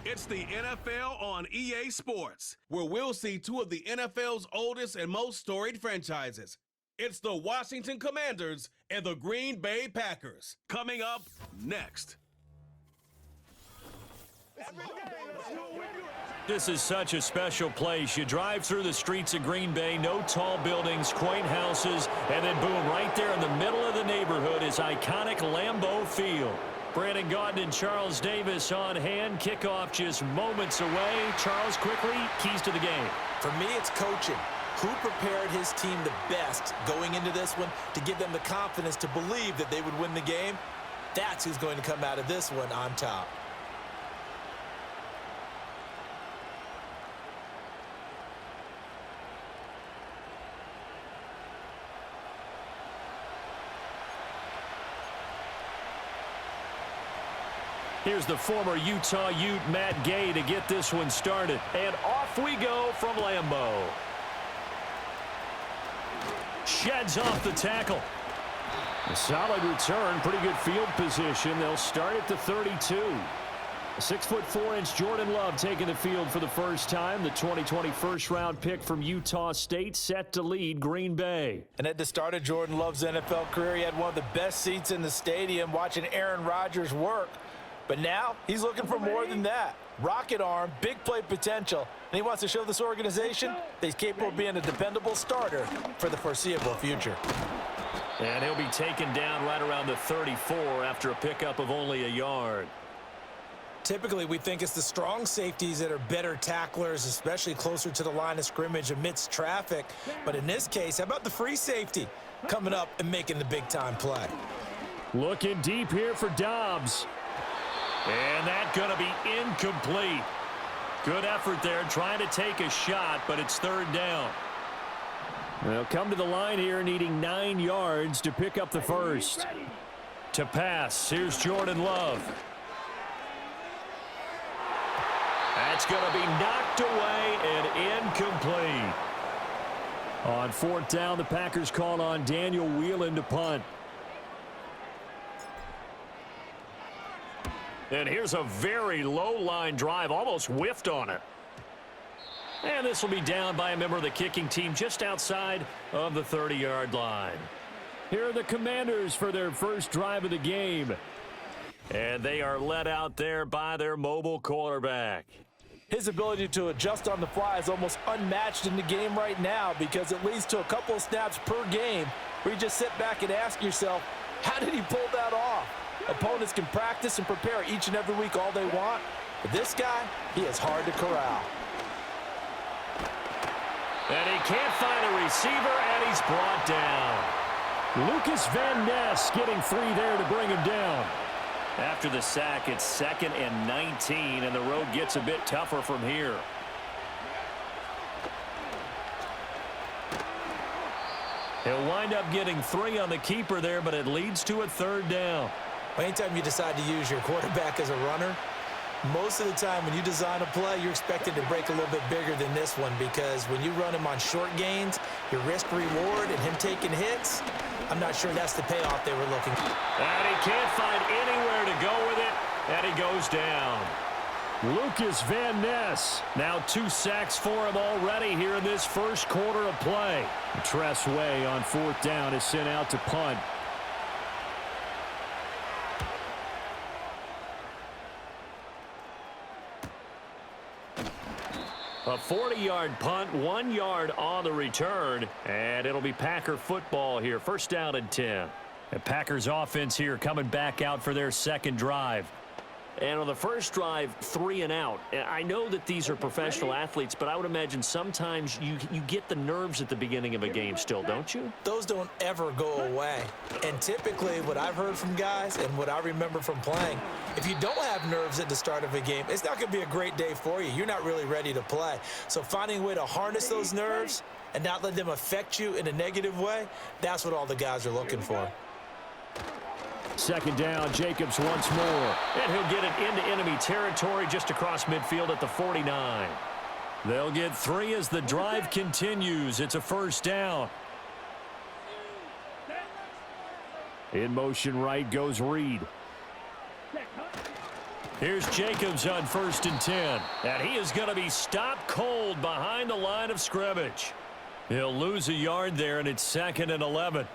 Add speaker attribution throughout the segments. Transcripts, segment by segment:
Speaker 1: It's the NFL on EA Sports, where we'll see two of the NFL's oldest and most storied franchises. It's the Washington Commanders and the Green Bay Packers. Coming up next.
Speaker 2: This is such a special place. You drive through the streets of Green Bay, no tall buildings, quaint houses, and then boom, right there in the middle of the neighborhood is iconic Lambeau Field. Brandon Gaudin and Charles Davis on hand. Kickoff just moments away. Charles, quickly, keys to the game.
Speaker 3: For me, it's coaching. Who prepared his team the best going into this one to give them the confidence to believe that they would win the game? That's who's going to come out of this one on top.
Speaker 2: Here's the former Utah Ute, Matt Gay, to get this one started. And off we go from Lambeau. Sheds off the tackle. A solid return, pretty good field position. They'll start at the 32. A 6'4" Jordan Love taking the field for the first time. The 2020 first-round pick from Utah State set to lead Green Bay.
Speaker 3: And at the start of Jordan Love's NFL career, he had one of the best seats in the stadium watching Aaron Rodgers work. But now he's looking for more than that. Rocket arm, big play potential, and he wants to show this organization that he's capable of being a dependable starter for the foreseeable future.
Speaker 2: And he'll be taken down right around the 34 after a pickup of only a yard.
Speaker 3: Typically, we think it's the strong safeties that are better tacklers, especially closer to the line of scrimmage amidst traffic. But in this case, how about the free safety coming up and making the big-time play?
Speaker 2: Looking deep here for Dobbs. And that's going to be incomplete. Good effort there trying to take a shot, but it's third down. They'll come to the line here needing 9 yards to pick up the first. To pass, here's Jordan Love. That's going to be knocked away and incomplete. On fourth down, the Packers call on Daniel Whelan to punt. And here's a very low-line drive, almost whiffed on it. And this will be down by a member of the kicking team just outside of the 30-yard line. Here are the Commanders for their first drive of the game. And they are led out there by their mobile quarterback.
Speaker 3: His ability to adjust on the fly is almost unmatched in the game right now because it leads to a couple of snaps per game where you just sit back and ask yourself, how did he pull that off? Opponents can practice and prepare each and every week all they want, but this guy, he is hard to corral.
Speaker 2: And he can't find a receiver, and he's brought down. Lucas Van Ness getting free there to bring him down. After the sack, it's 2nd and 19, and the road gets a bit tougher from here. He'll wind up getting 3 on the keeper there, but it leads to a third down.
Speaker 3: Anytime you decide to use your quarterback as a runner, most of the time when you design a play, you're expected to break a little bit bigger than this one because when you run him on short gains, your risk-reward and him taking hits, I'm not sure that's the payoff they were looking for.
Speaker 2: And he can't find anywhere to go with it, and he goes down. Lucas Van Ness, now 2 sacks for him already here in this first quarter of play. Tress Way on fourth down is sent out to punt. A 40-yard punt, 1 yard on the return, and it'll be Packer football here. First down and 10. The Packers offense here coming back out for their second drive. And on the first drive, 3 and out. I know that these are professional athletes, but I would imagine sometimes you get the nerves at the beginning of a game still, don't you?
Speaker 3: Those don't ever go away. And typically what I've heard from guys and what I remember from playing, if you don't have nerves at the start of a game, it's not going to be a great day for you. You're not really ready to play. So finding a way to harness those nerves and not let them affect you in a negative way, that's what all the guys are looking for.
Speaker 2: Second down, Jacobs once more. And he'll get it into enemy territory just across midfield at the 49. They'll get 3 as the drive continues. It's a first down. In motion right goes Reed. Here's Jacobs on 1st and 10. And he is going to be stopped cold behind the line of scrimmage. He'll lose a yard there, and it's 2nd and 11.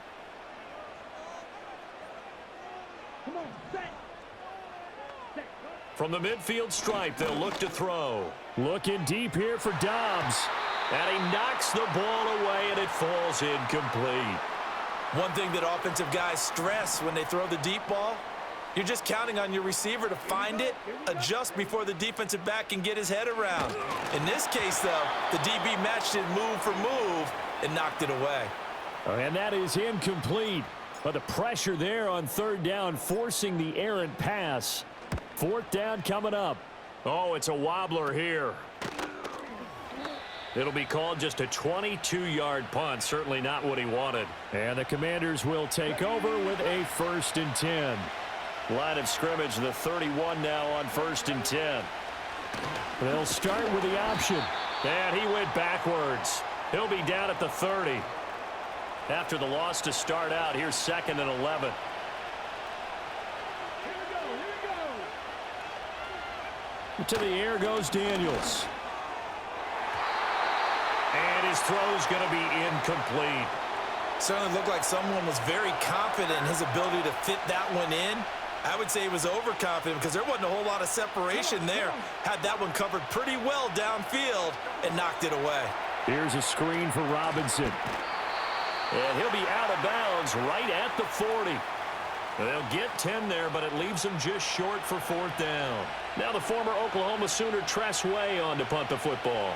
Speaker 2: From the midfield stripe, they'll look to throw. Looking deep here for Dobbs. And he knocks the ball away, and it falls incomplete.
Speaker 3: One thing that offensive guys stress when they throw the deep ball, you're just counting on your receiver to find it, adjust before the defensive back can get his head around. In this case, though, the DB matched it move for move and knocked it away.
Speaker 2: And that is incomplete. But the pressure there on 3rd down, forcing the errant pass. 4th down coming up. Oh, it's a wobbler here. It'll be called just a 22-yard punt. Certainly not what he wanted. And the Commanders will take over with a 1st and 10. Line of scrimmage, the 31 now on 1st and 10. They'll start with the option. And he went backwards. He'll be down at the 30. After the loss to start out, here's 2nd and 11. To the air goes Daniels. And his throw's going to be incomplete.
Speaker 3: Certainly looked like someone was very confident in his ability to fit that one in. I would say he was overconfident because there wasn't a whole lot of separation there. Had that one covered pretty well downfield and knocked it away.
Speaker 2: Here's a screen for Robinson. And he'll be out of bounds right at the 40. They'll get 10 there, but it leaves them just short for 4th down. Now the former Oklahoma Sooner Tress Way on to punt the football.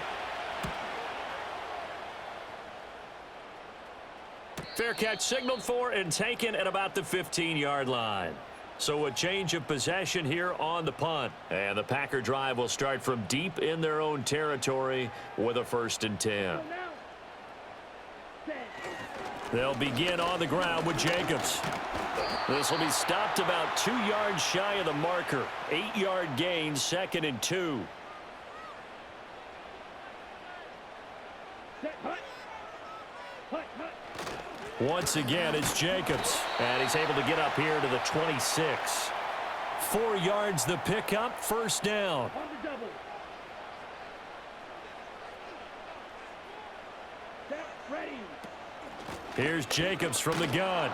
Speaker 2: Fair catch signaled for and taken at about the 15-yard line. So a change of possession here on the punt. And the Packer drive will start from deep in their own territory with a 1st and 10. They'll begin on the ground with Jacobs. This will be stopped about 2 yards shy of the marker. 8-yard gain, 2nd and 2. Once again, it's Jacobs. And he's able to get up here to the 26. 4 yards the pickup, 1st down. Here's Jacobs from the gun.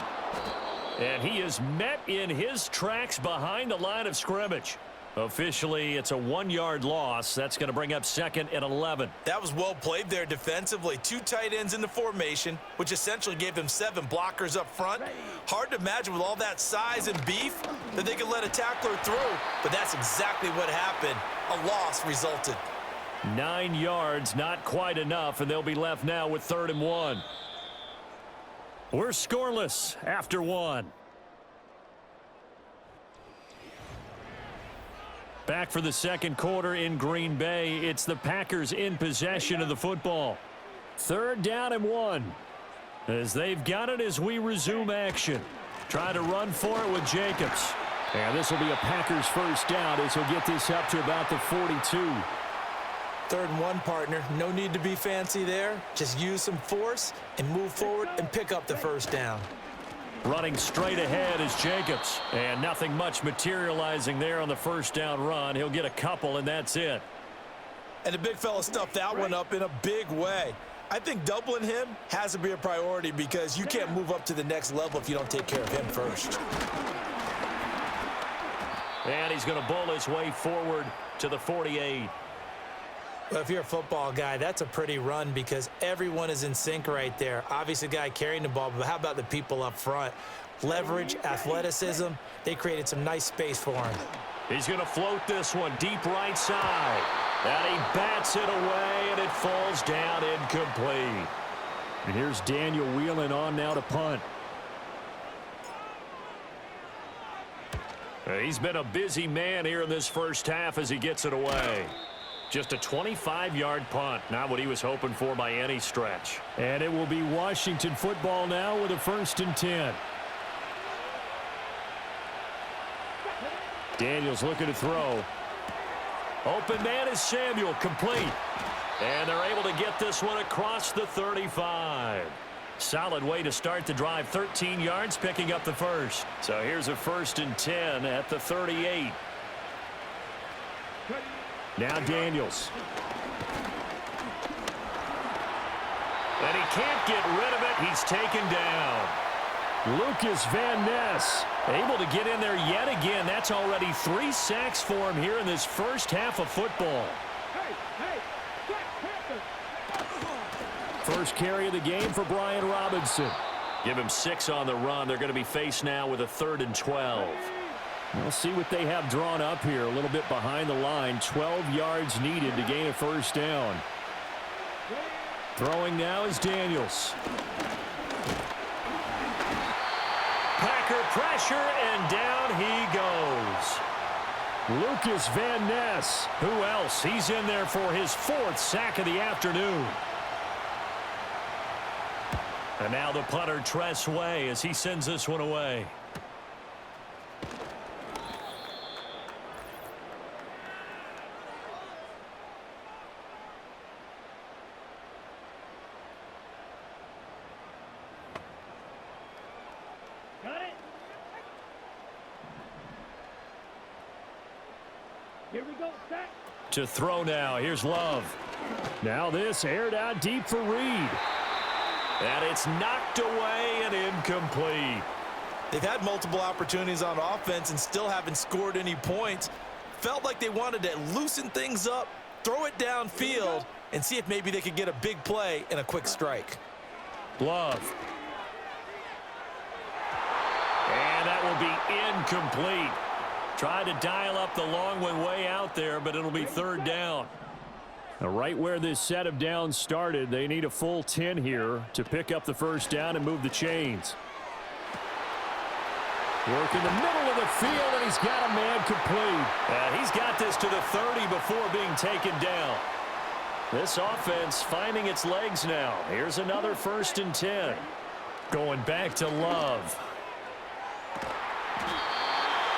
Speaker 2: And he is met in his tracks behind the line of scrimmage. Officially, it's a 1-yard loss. That's going to bring up 2nd and 11.
Speaker 3: That was well played there defensively. 2 tight ends in the formation, which essentially gave them 7 blockers up front. Hard to imagine with all that size and beef that they could let a tackler through, but that's exactly what happened. A loss resulted.
Speaker 2: 9 yards, not quite enough, and they'll be left now with 3rd and 1. We're scoreless after 1. Back for the 2nd quarter in Green Bay. It's the Packers in possession of the football. 3rd down and 1. As they've got it as we resume action. Try to run for it with Jacobs. And this will be a Packers 1st down as he'll get this up to about the 42.
Speaker 3: 3rd and 1, partner. No need to be fancy there. Just use some force and move forward and pick up the 1st down.
Speaker 2: Running straight ahead is Jacobs. And nothing much materializing there on the 1st down run. He'll get a couple, and that's it.
Speaker 3: And the big fella stuffed that one up in a big way. I think doubling him has to be a priority because you can't move up to the next level if you don't take care of him first.
Speaker 2: And he's going to bowl his way forward to the 48.
Speaker 3: Well, if you're a football guy, that's a pretty run because everyone is in sync right there. Obviously, the guy carrying the ball, but how about the people up front? Leverage, athleticism, they created some nice space for him.
Speaker 2: He's going to float this one deep right side. And he bats it away, and it falls down incomplete. And here's Daniel Whelan on now to punt. He's been a busy man here in this 1st half as he gets it away. Just a 25-yard punt, not what he was hoping for by any stretch. And it will be Washington football now with a 1st and 10. Daniels looking to throw. Open man is Samuel, complete. And they're able to get this one across the 35. Solid way to start the drive, 13 yards, picking up the 1st. So here's a 1st and 10 at the 38. Now Daniels. And he can't get rid of it. He's taken down. Lucas Van Ness able to get in there yet again. That's already 3 sacks for him here in this first half of football. First carry of the game for Brian Robinson. Give him 6 on the run. They're going to be faced now with a 3rd and 12. We'll see what they have drawn up here. A little bit behind the line. 12 yards needed to gain a first down. Throwing now is Daniels. Packer pressure, and down he goes. Lucas Van Ness. Who else? He's in there for his 4th sack of the afternoon. And now the punter, Tress Way, as he sends this one away.
Speaker 4: Got it. Here we go, set.
Speaker 2: To throw now. Here's Love. Now this aired out deep for Reed. And it's knocked away and incomplete.
Speaker 3: They've had multiple opportunities on offense and still haven't scored any points. Felt like they wanted to loosen things up, throw it downfield, and see if maybe they could get a big play and a quick strike.
Speaker 2: Love. And that will be incomplete. Tried to dial up the long one way out there, but it'll be 3rd down. Now, right where this set of downs started, they need a full 10 here to pick up the first down and move the chains. Work in the middle of the field, and he's got a man complete. He's got this to the 30 before being taken down. This offense finding its legs now. Here's another 1st and 10. Going back to Love.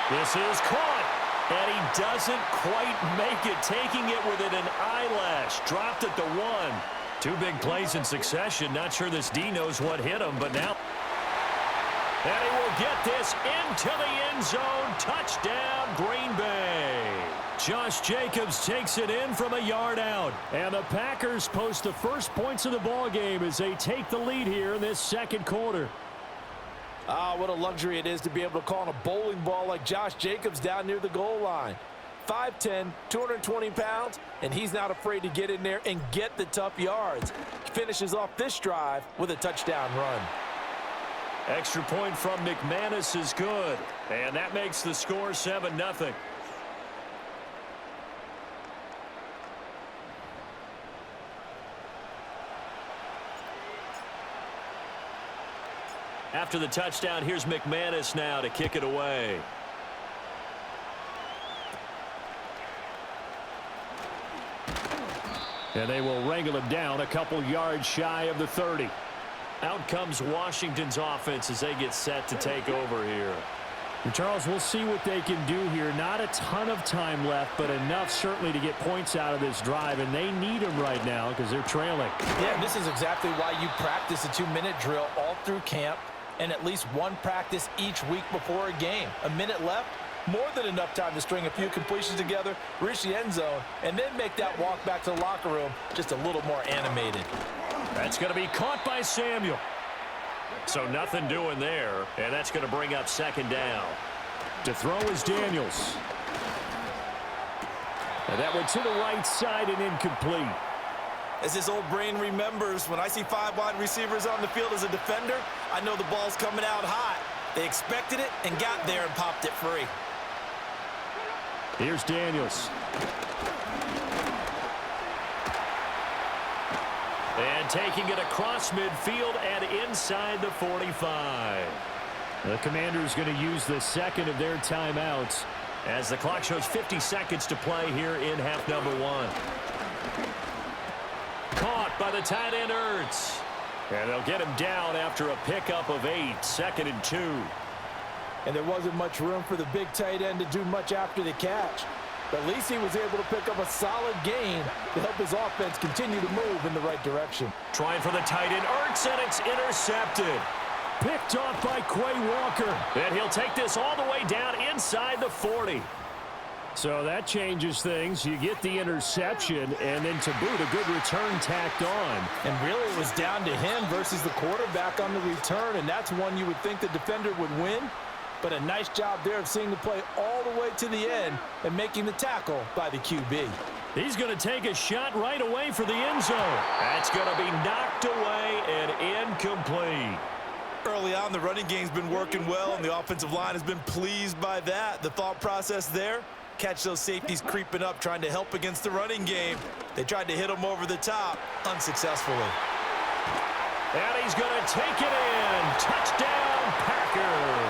Speaker 2: This is caught. And he doesn't quite make it, taking it within an eyelash. Dropped at the 1. 2 big plays in succession. Not sure this D knows what hit him, but now. And he will get this into the end zone. Touchdown, Green Bay. Josh Jacobs takes it in from a yard out. And the Packers post the first points of the ballgame as they take the lead here in this second quarter.
Speaker 3: Ah, what a luxury it is to be able to call on a bowling ball like Josh Jacobs down near the goal line. 5'10", 220 pounds, and he's not afraid to get in there and get the tough yards. He finishes off this drive with a touchdown run.
Speaker 2: Extra point from McManus is good, and that makes the score 7-0. After the touchdown, here's McManus now to kick it away. And they will wrangle him down a couple yards shy of the 30. Out comes Washington's offense as they get set to take over here. And Charles, we'll see what they can do here. Not a ton of time left, but enough certainly to get points out of this drive, and they need them right now because they're trailing.
Speaker 3: Yeah, this is exactly why you practice a 2-minute drill all through camp and at least one practice each week before a game. A minute left, more than enough time to string a few completions together, reach the end zone, and then make that walk back to the locker room just a little more animated.
Speaker 2: That's going to be caught by Samuel. So nothing doing there, and that's going to bring up 2nd down. To throw is Daniels. And that went to the right side and incomplete.
Speaker 3: As his old brain remembers, when I see 5 wide receivers on the field as a defender, I know the ball's coming out hot. They expected it and got there and popped it free.
Speaker 2: Here's Daniels. And taking it across midfield and inside the 45. The Commanders going to use the second of their timeouts as the clock shows 50 seconds to play here in half number 1. Caught by the tight end Ertz. And they'll get him down after a pickup of 8, 2nd and 2.
Speaker 3: And there wasn't much room for the big tight end to do much after the catch. But at least he was able to pick up a solid gain to help his offense continue to move in the right direction.
Speaker 2: Trying for the tight end Ertz, and it's intercepted. Picked off by Quay Walker. And he'll take this all the way down inside the 40. So that changes things. You get the interception, and then to boot, a good return tacked on.
Speaker 3: And really it was down to him versus the quarterback on the return, and that's one you would think the defender would win. But a nice job there of seeing the play all the way to the end and making the tackle by the QB.
Speaker 2: He's going to take a shot right away for the end zone. That's going to be knocked away and incomplete.
Speaker 3: Early on, the running game's been working well, and the offensive line has been pleased by that. The thought process there, catch those safeties creeping up, trying to help against the running game. They tried to hit him over the top, unsuccessfully.
Speaker 2: And he's going to take it in. Touchdown, Packers.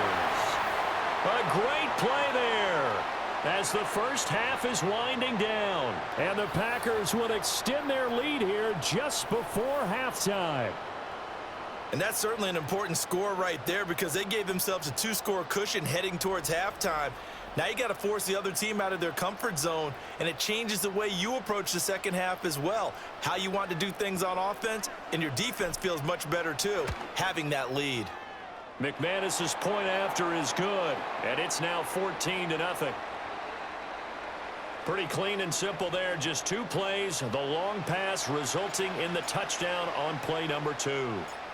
Speaker 2: A great play there as the first half is winding down. And the Packers would extend their lead here just before halftime.
Speaker 3: And that's certainly an important score right there because they gave themselves a 2-score cushion heading towards halftime. Now you got to force the other team out of their comfort zone, and it changes the way you approach the second half as well. How you want to do things on offense, and your defense feels much better too, having that lead.
Speaker 2: McManus's point after is good, and it's now 14-0. Pretty clean and simple there. Just 2 plays, the long pass resulting in the touchdown on play number 2.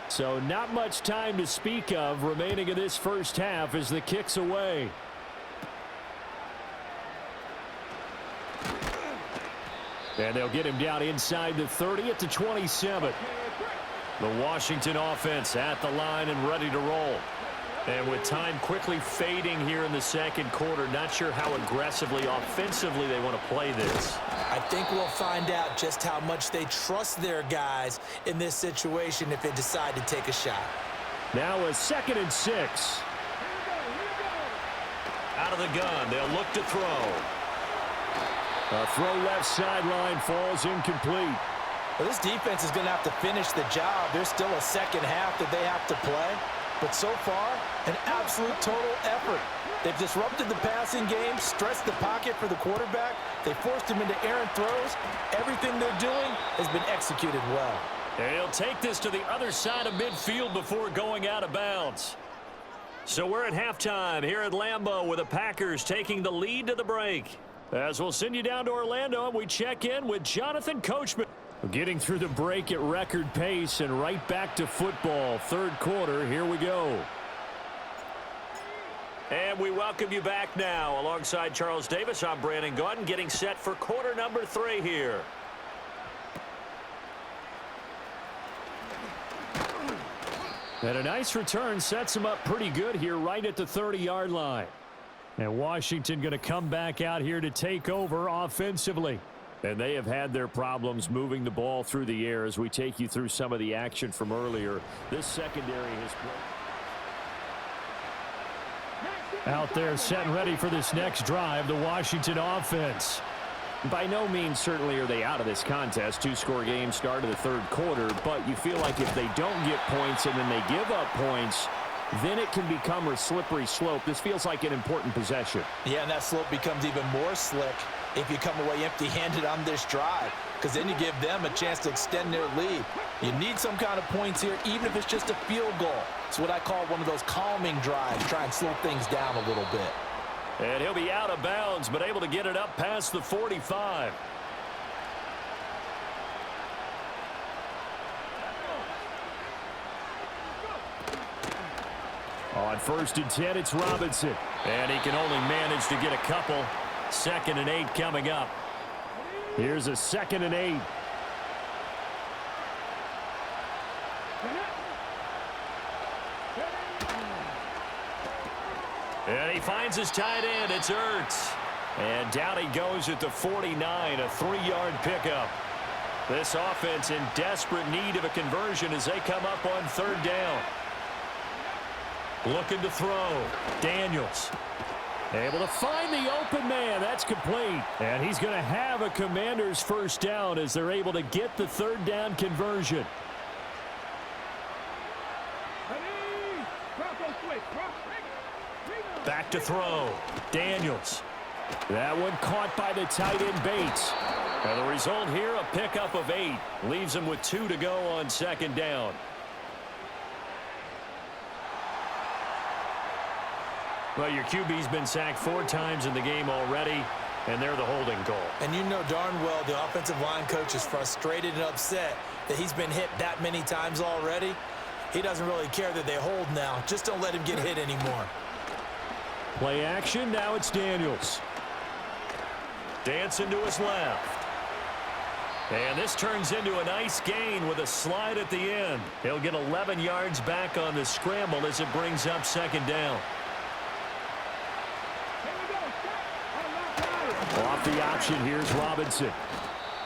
Speaker 2: So not much time to speak of remaining in this first half as the kick's away. And they'll get him down inside the 30 at the 27. The Washington offense at the line and ready to roll. And with time quickly fading here in the second quarter, not sure how aggressively, offensively they want to play this.
Speaker 3: I think we'll find out just how much they trust their guys in this situation if they decide to take a shot.
Speaker 2: Now a 2nd and 6. Out of the gun, they'll look to throw. A throw left sideline falls incomplete.
Speaker 3: Well, this defense is going to have to finish the job. There's still a second half that they have to play. But so far, an absolute total effort. They've disrupted the passing game, stressed the pocket for the quarterback. They forced him into errant throws. Everything they're doing has been executed well.
Speaker 2: And he'll take this to the other side of midfield before going out of bounds. So we're at halftime here at Lambeau with the Packers taking the lead to the break. As we'll send you down to Orlando and we check in with Jonathan Coachman. Getting through the break at record pace and right back to football. Third quarter, here we go. And we welcome you back now. Alongside Charles Davis, I'm Brandon Gaudin, getting set for quarter number 3 here. And a nice return sets him up pretty good here right at the 30-yard line. And Washington going to come back out here to take over offensively. And they have had their problems moving the ball through the air as we take you through some of the action from earlier. This secondary has out there set and ready for this next drive, the Washington offense. By no means certainly are they out of this contest. 2-score game, start of the third quarter, but you feel like if they don't get points and then they give up points, then it can become a slippery slope. This feels like an important possession.
Speaker 3: Yeah, and that slope becomes even more slick if you come away empty-handed on this drive, because then you give them a chance to extend their lead. You need some kind of points here, even if it's just a field goal. It's what I call one of those calming drives, try and slow things down a little bit.
Speaker 2: And he'll be out of bounds, but able to get it up past the 45. On 1st and 10, it's Robinson. And he can only manage to get a couple. 2nd and 8 coming up. Here's a 2nd and 8. And he finds his tight end. It's Ertz. And down he goes at the 49, a 3-yard pickup. This offense in desperate need of a conversion as they come up on 3rd down. Looking to throw. Daniels. Able to find the open man. That's complete. And he's going to have a Commander's first down as they're able to get the 3rd down conversion. Back to throw. Daniels. That one caught by the tight end Bates. And the result here, a pickup of 8. Leaves him with 2 to go on 2nd down. Well, your QB's been sacked 4 times in the game already. And they're the holding goal.
Speaker 3: And you know darn well the offensive line coach is frustrated and upset that he's been hit that many times already. He doesn't really care that they hold now. Just don't let him get hit anymore.
Speaker 2: Play action. Now it's Daniels. Dancing to his left. And this turns into a nice gain with a slide at the end. He'll get 11 yards back on the scramble as it brings up second down. Off the option, here's Robinson.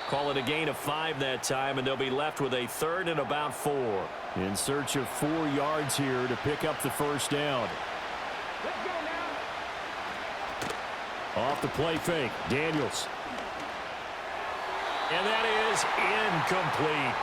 Speaker 2: Call it a gain of 5 that time, and they'll be left with a 3rd and about 4. In search of 4 yards here to pick up the first down.
Speaker 4: Let's go now.
Speaker 2: Off the play fake, Daniels. And that is incomplete.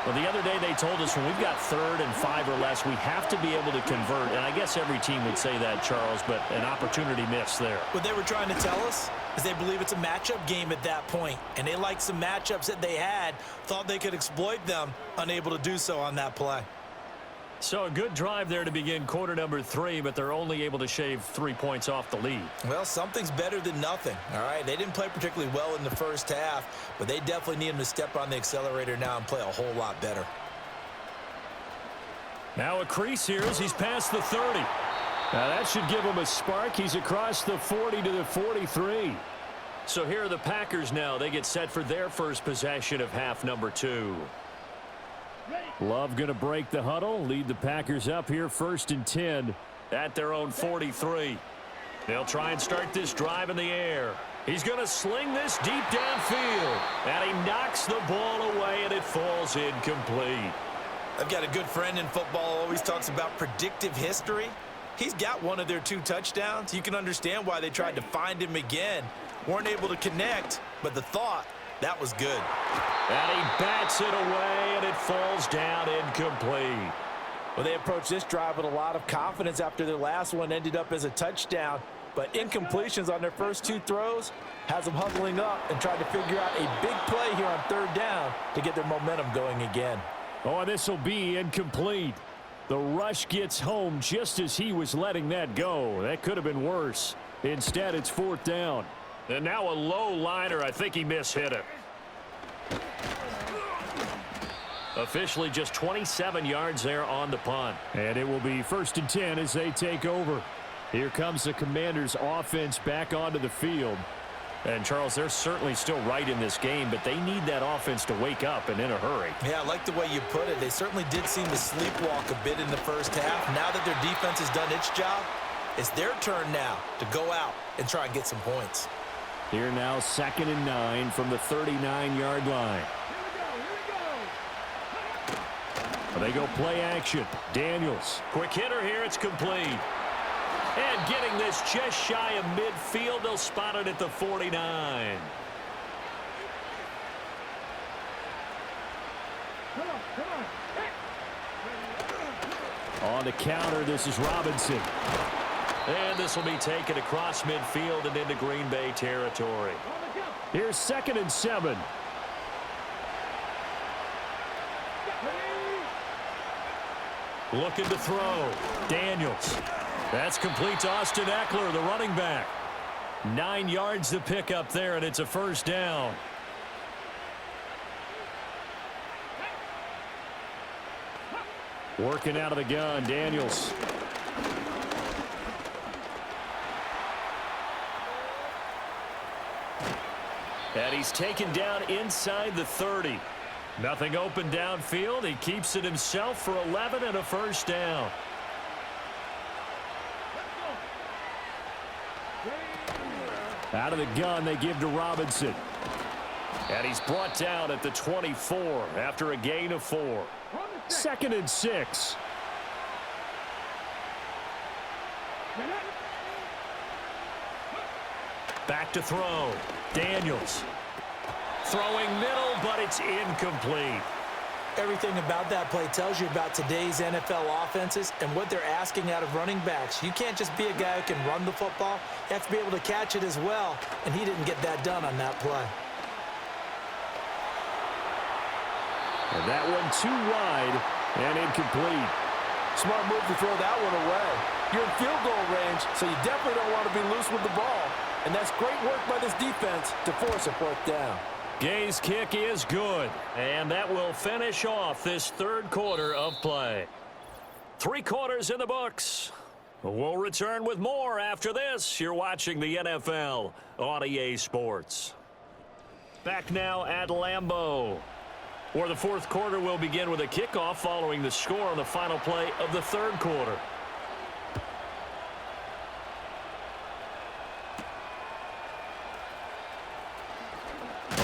Speaker 2: Well, the other day they told us when we've got 3rd and 5 or less, we have to be able to convert. And I guess every team would say that, Charles, but an opportunity missed there.
Speaker 3: What they were trying to tell us is they believe it's a matchup game at that point. And they liked some matchups that they had, thought they could exploit them, unable to do so on that play.
Speaker 2: So a good drive there to begin quarter number 3, but they're only able to shave 3 points off the lead.
Speaker 3: Well, something's better than nothing, all right? They didn't play particularly well in the first half, but they definitely need him to step on the accelerator now and play a whole lot better.
Speaker 2: Now a crease here as he's past the 30. Now that should give him a spark. He's across the 40 to the 43. So here are the Packers now. They get set for their first possession of half number 2. Love going to break the huddle, lead the Packers up here 1st and 10 at their own 43. They'll try and start this drive in the air. He's going to sling this deep downfield, and he knocks the ball away, and it falls incomplete.
Speaker 3: I've got a good friend in football, always talks about predictive history. He's got one of their 2 touchdowns. You can understand why they tried to find him again. Weren't able to connect, but the thought, that was good.
Speaker 2: And he bats it away, and it falls down incomplete.
Speaker 3: Well, they approached this drive with a lot of confidence after their last one ended up as a touchdown. But incompletions on their first 2 throws has them huddling up and trying to figure out a big play here on 3rd down to get their momentum going again.
Speaker 2: Oh, and this will be incomplete. The rush gets home just as he was letting that go. That could have been worse. Instead, it's 4th down. And now a low liner. I think he mishit it. Officially just 27 yards there on the punt. And it will be 1st and 10 as they take over. Here comes the Commanders' offense back onto the field. And, Charles, they're certainly still right in this game, but they need that offense to wake up and in a hurry.
Speaker 3: Yeah, I like the way you put it. They certainly did seem to sleepwalk a bit in the first half. Now that their defense has done its job, it's their turn now to go out and try and get some points.
Speaker 2: Here now 2nd and 9 from the 39-yard line. They go play action. Daniels. Quick hitter here. It's complete. And getting this just shy of midfield. They'll spot it at the 49. On the counter, this is Robinson. And this will be taken across midfield and into Green Bay territory. Here's 2nd and 7. Looking to throw. Daniels. That's complete to Austin Eckler, the running back. 9 yards to pick up there, and it's a 1st down. Working out of the gun, Daniels. And he's taken down inside the 30. Nothing open downfield. He keeps it himself for 11 and a 1st down. Out of the gun, they give to Robinson. And he's brought down at the 24 after a gain of 4. 2nd and 6. Back to throw. Daniels. Throwing middle, but it's incomplete.
Speaker 3: Everything about that play tells you about today's NFL offenses and what they're asking out of running backs. You can't just be a guy who can run the football. You have to be able to catch it as well, and he didn't get that done on that play.
Speaker 2: And that one too wide and incomplete.
Speaker 3: Smart move to throw that one away. You're in field goal range, so you definitely don't want to be loose with the ball. And that's great work by this defense to force a fourth down.
Speaker 2: Gay's kick is good, and that will finish off this third quarter of play. 3 quarters in the books. We'll return with more after this. You're watching the NFL on EA Sports. Back now at Lambeau, where the fourth quarter will begin with a kickoff following the score on the final play of the third quarter.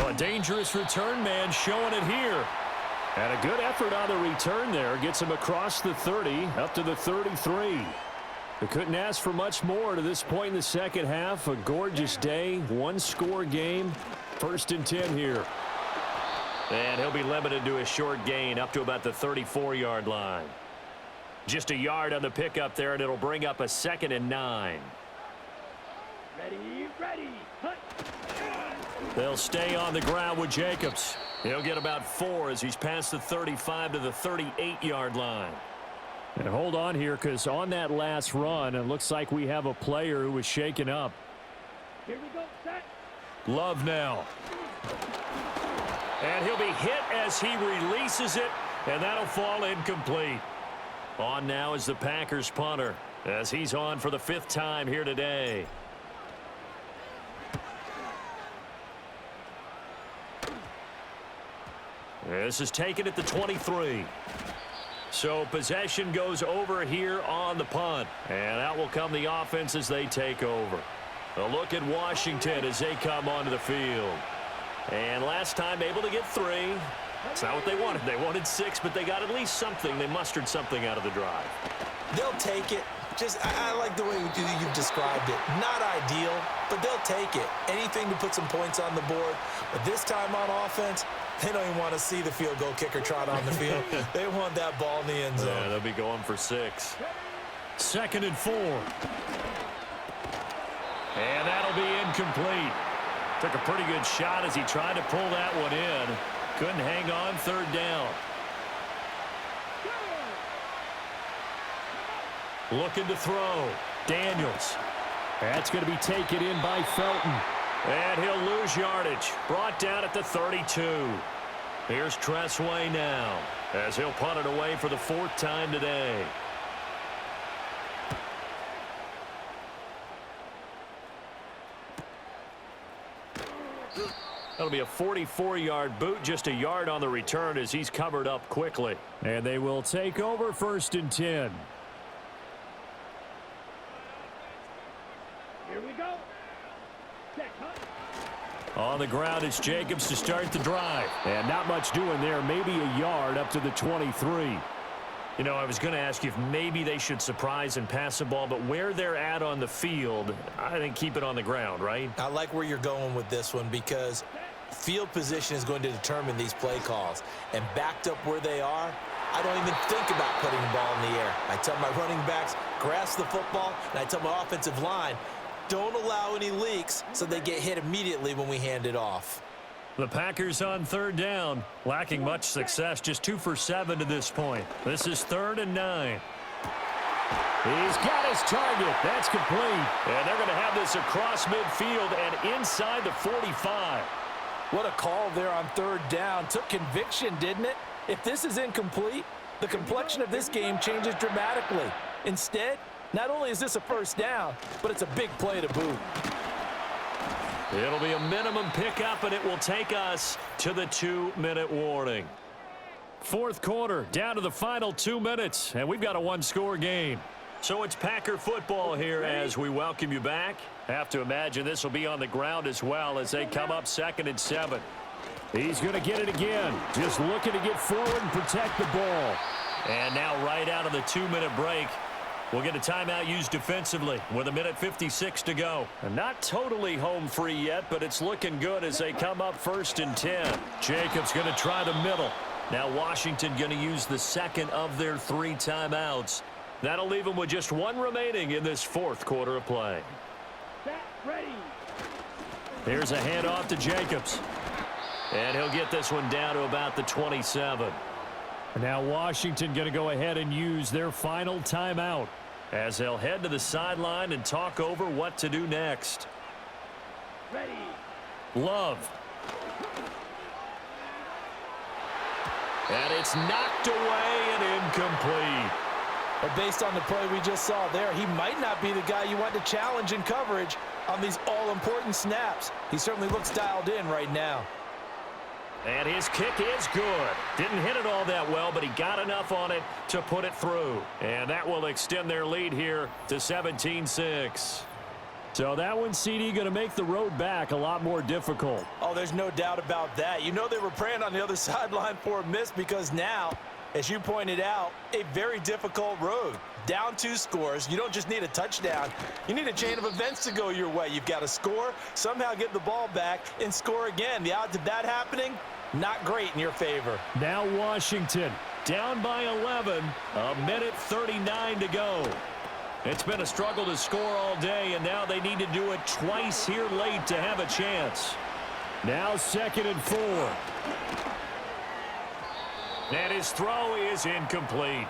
Speaker 2: A dangerous return man showing it here. And a good effort on the return there. Gets him across the 30, up to the 33. They couldn't ask for much more to this point in the second half. A gorgeous day, 1-score game. 1st and 10 here. And he'll be limited to a short gain up to about the 34-yard line. Just a yard on the pickup there, and it'll bring up a 2nd and 9.
Speaker 4: Ready, hut.
Speaker 2: They'll stay on the ground with Jacobs. He'll get about 4 as he's past the 35 to the 38-yard line. And hold on here, because on that last run, it looks like we have a player who was shaken up.
Speaker 4: Here we go, set.
Speaker 2: Love now. And he'll be hit as he releases it, and that'll fall incomplete. On now is the Packers punter, as he's on for the 5th time here today. This is taken at the 23. So possession goes over here on the punt. And out will come the offense as they take over. A look at Washington as they come onto the field. And last time able to get 3. That's not what they wanted. They wanted 6, but they got at least something. They mustered something out of the drive.
Speaker 3: They'll take it. I like the way you've described it. Not ideal, but they'll take it. Anything to put some points on the board. But this time on offense, they don't even want to see the field goal kicker trot on the field. They want that ball in the end zone.
Speaker 2: Yeah, they'll be going for 6. 2nd and 4. And that'll be incomplete. Took a pretty good shot as he tried to pull that one in. Couldn't hang on, 3rd down. Looking to throw. Daniels. That's going to be taken in by Felton. And he'll lose yardage. Brought down at the 32. Here's Tressway now, as he'll punt it away for the 4th time today. That'll be a 44-yard boot, just a yard on the return as he's covered up quickly. And they will take over 1st and 10.
Speaker 4: Here we go. Set, hut.
Speaker 2: On the ground, it's Jacobs to start the drive. And not much doing there. Maybe a yard up to the 23. You know, I was going to ask you if maybe they should surprise and pass the ball, but where they're at on the field, I think keep it on the ground, right?
Speaker 3: I like where you're going with this one because field position is going to determine these play calls. And backed up where they are, I don't even think about putting the ball in the air. I tell my running backs, grasp the football, and I tell my offensive line, don't allow any leaks so they get hit immediately when we hand it off.
Speaker 2: The Packers on 3rd down, lacking much success, just 2 for 7 to this point. This is 3rd and 9. He's got his target. That's complete. And they're going to have this across midfield and inside the 45.
Speaker 3: What a call there on 3rd down. Took conviction, didn't it? If this is incomplete, the complexion of this game changes dramatically. Instead, not only is this a 1st down, but it's a big play to boot.
Speaker 2: It'll be a minimum pickup, and it will take us to the 2-minute warning. 4th quarter, down to the final 2 minutes, and we've got a 1-score game. So it's Packer football here as we welcome you back. Have to imagine this will be on the ground as well as they come up 2nd and 7. He's going to get it again. Just looking to get forward and protect the ball. And now right out of the 2-minute break, we'll get a timeout used defensively with 1:56 to go. And not totally home free yet, but it's looking good as they come up 1st and 10. Jacobs going to try the middle. Now Washington going to use the 2nd of their 3 timeouts. That'll leave them with just 1 remaining in this 4th quarter of play.
Speaker 4: Set, ready.
Speaker 2: Here's a handoff to Jacobs. And he'll get this one down to about the 27. Now Washington going to go ahead and use their final timeout as they'll head to the sideline and talk over what to do next.
Speaker 4: ready.
Speaker 2: Love. And it's knocked away and incomplete.
Speaker 3: But based on the play we just saw there, he might not be the guy you want to challenge in coverage on these all-important snaps. He certainly looks dialed in right now.
Speaker 2: And his kick is good. Didn't hit it all that well, but he got enough on it to put it through. And that will extend their lead here to 17-6. So that one, CD, going to make the road back a lot more difficult.
Speaker 3: Oh, there's no doubt about that. You know they were praying on the other sideline for a miss because now, as you pointed out, a very difficult road. Down 2 scores. You don't just need a touchdown. You need a chain of events to go your way. You've got to score, somehow get the ball back, and score again. The odds of that happening, not great in your favor.
Speaker 2: Now Washington down by 11. A minute 39 to go. It's been a struggle to score all day, and now they need to do it twice here late to have a chance. Now 2nd and 4. And his throw is incomplete.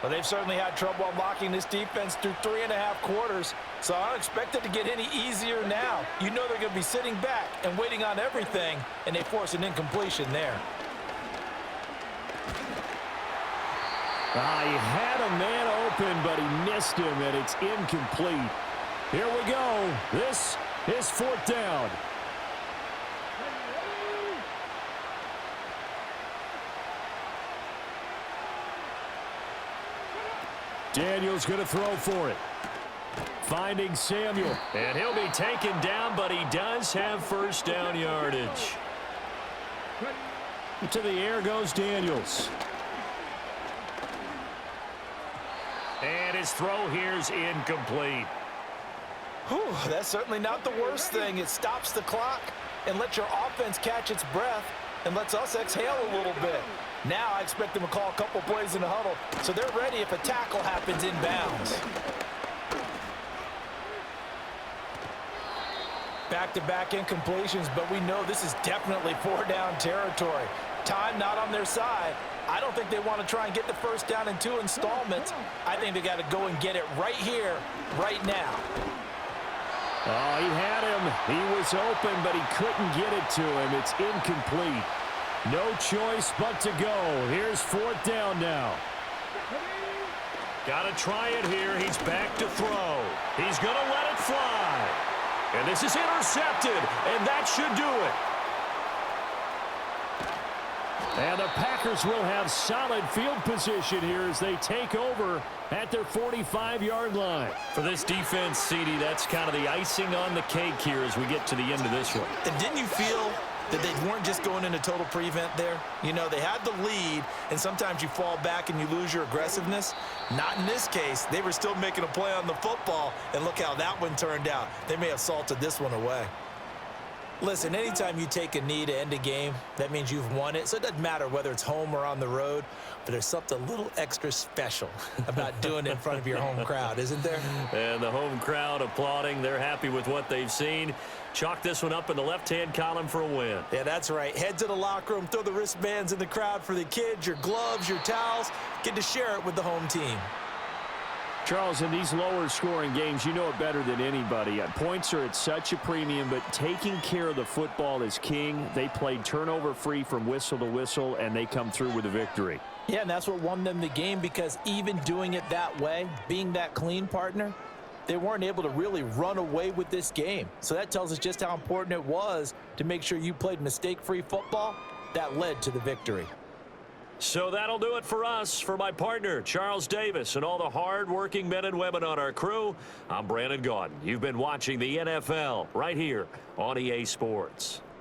Speaker 3: Well, they've certainly had trouble unlocking this defense through 3.5 quarters, so I don't expect it to get any easier now. You know they're going to be sitting back and waiting on everything, and they force an incompletion there.
Speaker 2: He had a man open, but he missed him, and it's incomplete. Here we go. This is 4th down. Daniel's going to throw for it. Finding Samuel. And he'll be taken down, but he does have 1st down yardage. To the air goes Daniels. And his throw here's incomplete.
Speaker 3: Whew, that's certainly not the worst thing. It stops the clock and lets your offense catch its breath and lets us exhale a little bit. Now I expect them to call a couple plays in the huddle, so they're ready if a tackle happens inbounds. Back-to-back incompletions, but we know this is definitely 4-down territory. Time not on their side. I don't think they want to try and get the 1st down in 2 installments. I think they got to go and get it right here, right now.
Speaker 2: Oh, he had him. He was open, but he couldn't get it to him. It's incomplete. No choice but to go. Here's 4th down now. Got to try it here. He's back to throw. He's going to let it fly. And this is intercepted, and that should do it. And the Packers will have solid field position here as they take over at their 45-yard line. For this defense, CD, that's kind of the icing on the cake here as we get to the end of this one.
Speaker 3: And didn't you feel that they weren't just going into total prevent there? You know, they had the lead, and sometimes you fall back and you lose your aggressiveness. Not in this case. They were still making a play on the football, and look how that one turned out. They may have salted this one away. Listen, anytime you take a knee to end a game, that means you've won it. So it doesn't matter whether it's home or on the road, but there's something a little extra special about doing it in front of your home crowd, isn't there?
Speaker 2: And the home crowd applauding. They're happy with what they've seen. Chalk this one up in the left-hand column for a win.
Speaker 3: Yeah, that's right. Head to the locker room, throw the wristbands in the crowd for the kids, your gloves, your towels. Get to share it with the home team.
Speaker 2: Charles, in these lower-scoring games, you know it better than anybody. Points are at such a premium, but taking care of the football is king. They played turnover-free from whistle to whistle, and they come through with a victory.
Speaker 3: Yeah, and that's what won them the game, because even doing it that way, being that clean partner, they weren't able to really run away with this game. So that tells us just how important it was to make sure you played mistake-free football. That led to the victory.
Speaker 2: So that'll do it for us. For my partner, Charles Davis, and all the hard-working men and women on our crew, I'm Brandon Gaudin. You've been watching the NFL right here on EA Sports.